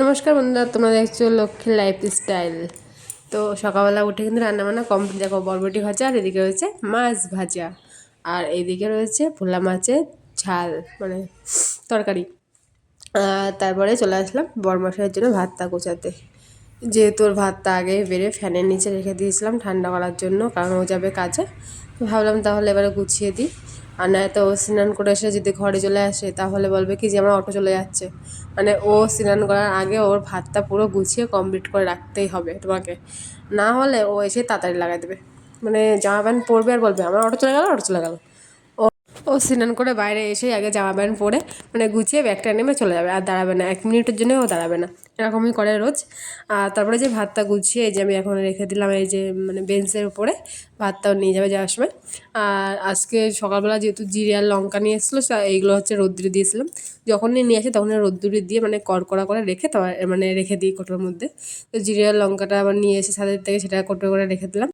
নমস্কার বন্ধুরা, তোমরা দেখছো লক্ষ্মীর লাইফস্টাইল। তো সকালবেলা উঠে কিন্তু রান্নাবান্না কমপ্লিট। দেখো, বরবটি ভাজা, আর এদিকে রয়েছে মাছ ভাজা, আর এইদিকে রয়েছে ভোলা মাছের ঝাল, মানে তরকারি। তারপরে চলে আসলাম বরমশাইয়ের জন্য ভাতটা গোছাতে। যেহেতু ওর ভাতটা আগে বেড়ে ফ্যানের নিচে রেখে দিয়েছিলাম ঠান্ডা করার জন্য, কারণ ও যাবে কাজে। তো ভাবলাম তাহলে এবারে গুছিয়ে দিই। আর নয়তো ও স্নান করে এসে যদি ঘরে চলে আসে তাহলে বলবে কি যে আমার অটো চলে যাচ্ছে। মানে ও স্নান করার আগে ওর ভাতটা পুরো গুছিয়ে কমপ্লিট করে রাখতেই হবে তোমাকে, না হলে ও এসে তাড়াতাড়ি লাগাই দেবে। মানে জামা প্যান্ট পরবে আর বলবে আমার অটো চলে গেল, অটো চলে গেল। ও স্নান করে বাইরে এসেই আগে জামা প্যান্ট পরে মানে গুছিয়ে ব্যাগটা নেমে চলে যাবে, আর দাঁড়াবে না, 1 মিনিটের জন্য ও দাঁড়াবে না। এরকমই করে রোজ। আর তারপরে যে ভাতটা গুছিয়ে এই যে আমি এখন রেখে দিলাম এই যে মানে বেঞ্চের উপরে, ভাতটাও নিয়ে যাবে যাওয়ার সময়। আর আজকে সকালবেলা যেহেতু জিরে আর লঙ্কা নিয়ে এসেছিলো, এইগুলো হচ্ছে রোদ্দুরে দিয়েছিলাম। যখনই নিয়ে আসে তখন রোদ্দুরে দিয়ে মানে কড়কড়া করে রেখে তারপর মানে রেখে দিই কোটোর মধ্যে। তো জিরে আর লঙ্কাটা আবার নিয়ে এসে ছাদের থেকে সেটা কোটো করে রেখে দিলাম।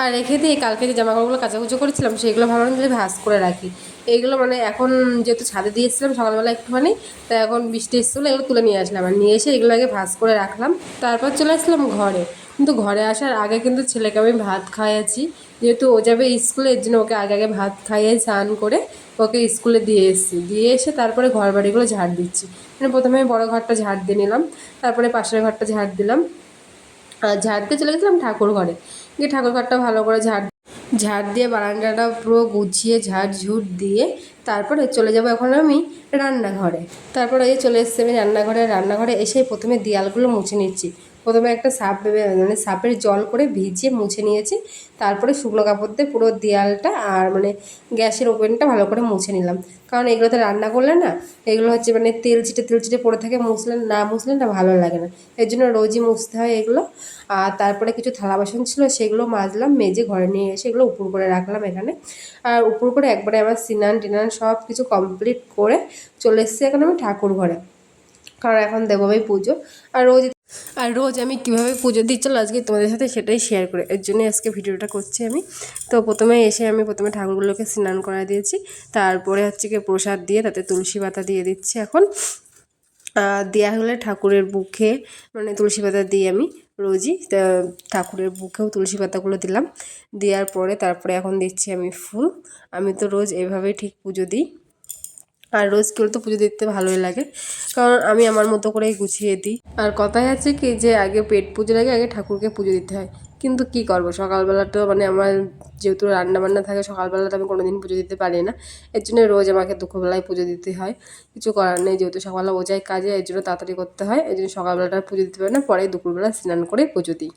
আর রেখে দিয়ে কালকে যে জামাকাপড়গুলো কাচাকুচো করেছিলাম সেগুলো ভাবলাম যে ভাঁজ করে রাখি। এইগুলো মানে এখন যেহেতু ছাদে দিয়ে এসেছিলাম সকালবেলা একটুখানি, তাই এখন বৃষ্টি এসেছিলো, এগুলো তুলে নিয়ে আসলাম। আর নিয়ে এসে এগুলো আগে ভাঁজ করে রাখলাম, তারপর চলে আসলাম ঘরে। কিন্তু ঘরে আসার আগে কিন্তু ছেলেকে আমি ভাত খাইয়েছি, যেহেতু ও যাবে স্কুলে, এর জন্য ওকে আগে আগে ভাত খাইয়ে স্নান করে ওকে স্কুলে দিয়ে এসেছি। দিয়ে এসে তারপরে ঘর বাড়িগুলো ঝাড় দিচ্ছি। মানে প্রথমে বড় ঘরটা ঝাড় দিয়ে নিলাম, তারপরে পাশের ঘরটা ঝাড় দিলাম, আর ঝাড় দিয়ে চলে গেছিলাম ঠাকুর ঘরে। গিয়ে ঠাকুর ঘরটা ভালো করে ঝাড় ঝাড় দিয়ে বারান্দাটা পুরো গুছিয়ে ঝাড় ঝুট দিয়ে তারপরে চলে যাব এখন আমি রান্নাঘরে। তারপরে এই চলে এসেছি আমি রান্নাঘরে। রান্নাঘরে এসে প্রথমে দেয়ালগুলো মুছে নিচ্ছি। প্রথমে একটা সার্ফ মানে সার্ফের জল করে ভিজিয়ে মুছে নিয়েছি। তারপরে শুকনো কাপড় দিয়ে পুরো দেয়ালটা আর মানে গ্যাসের ওভেনটা ভালো করে মুছে নিলাম। কারণ এগুলোতে রান্না করলে না, এগুলো হচ্ছে মানে তেল চিটে পড়ে থাকে, মুছলে না ভালো লাগে না। এর জন্য রোজই মুছতে হয় এগুলো। আর তারপরে কিছু থালা বাসন ছিল সেগুলো মাজলাম, মেজে ঘরে নিয়ে এসে এগুলো উপর করে রাখলাম এখানে। আর উপর করে একবারে আমার স্নান টিনান সব কিছু কমপ্লিট করে চলে এসেছি এখন আমি ঠাকুর ঘরে, কারণ এখন দেবো আমি পুজো। আর রোজ আমি কীভাবে পুজো দিই চলো আজকে তোমাদের সাথে সেটাই শেয়ার করে, এর জন্যই আজকে ভিডিওটা করছি আমি। তো প্রথমে এসে আমি প্রথমে ঠাকুরগুলোকে স্নান করা দিয়েছি, তারপরে হচ্ছে কি প্রসাদ দিয়ে তাতে তুলসী পাতা দিয়ে দিচ্ছি এখন। দেওয়া হলে ঠাকুরের বুকে মানে তুলসী পাতা দিই আমি রোজই, ঠাকুরের বুকেও তুলসী পাতাগুলো দিলাম। দেওয়ার পরে তারপরে এখন দিচ্ছি আমি ফুল। আমি তো রোজ এভাবেই ঠিক পুজো দিই। আর রোজ কেউ তো পুজো দিতে ভালোই লাগে, কারণ আমি আমার মতো করেই গুছিয়ে দিই। আর কথায় আছে কি যে আগে পেট পুজোর আগে আগে ঠাকুরকে পুজো দিতে হয়। কিন্তু কি করব, সকালবেলা তো মানে আমার যেহেতু রান্নাবান্না থাকে সকালবেলাটা আমি কোনোদিন পুজো দিতে পারি না। এর জন্য রোজ আমাকে দুপুরবেলায় পুজো দিতে হয়। কিছু করার নেই, যেহেতু সকালবেলা ও যায় কাজে, এর জন্য তাড়াতাড়ি করতে হয়, এর জন্য সকালবেলাটা পুজো দিতে পারি না, পরে দুপুরবেলা স্নান করে পুজো দিই।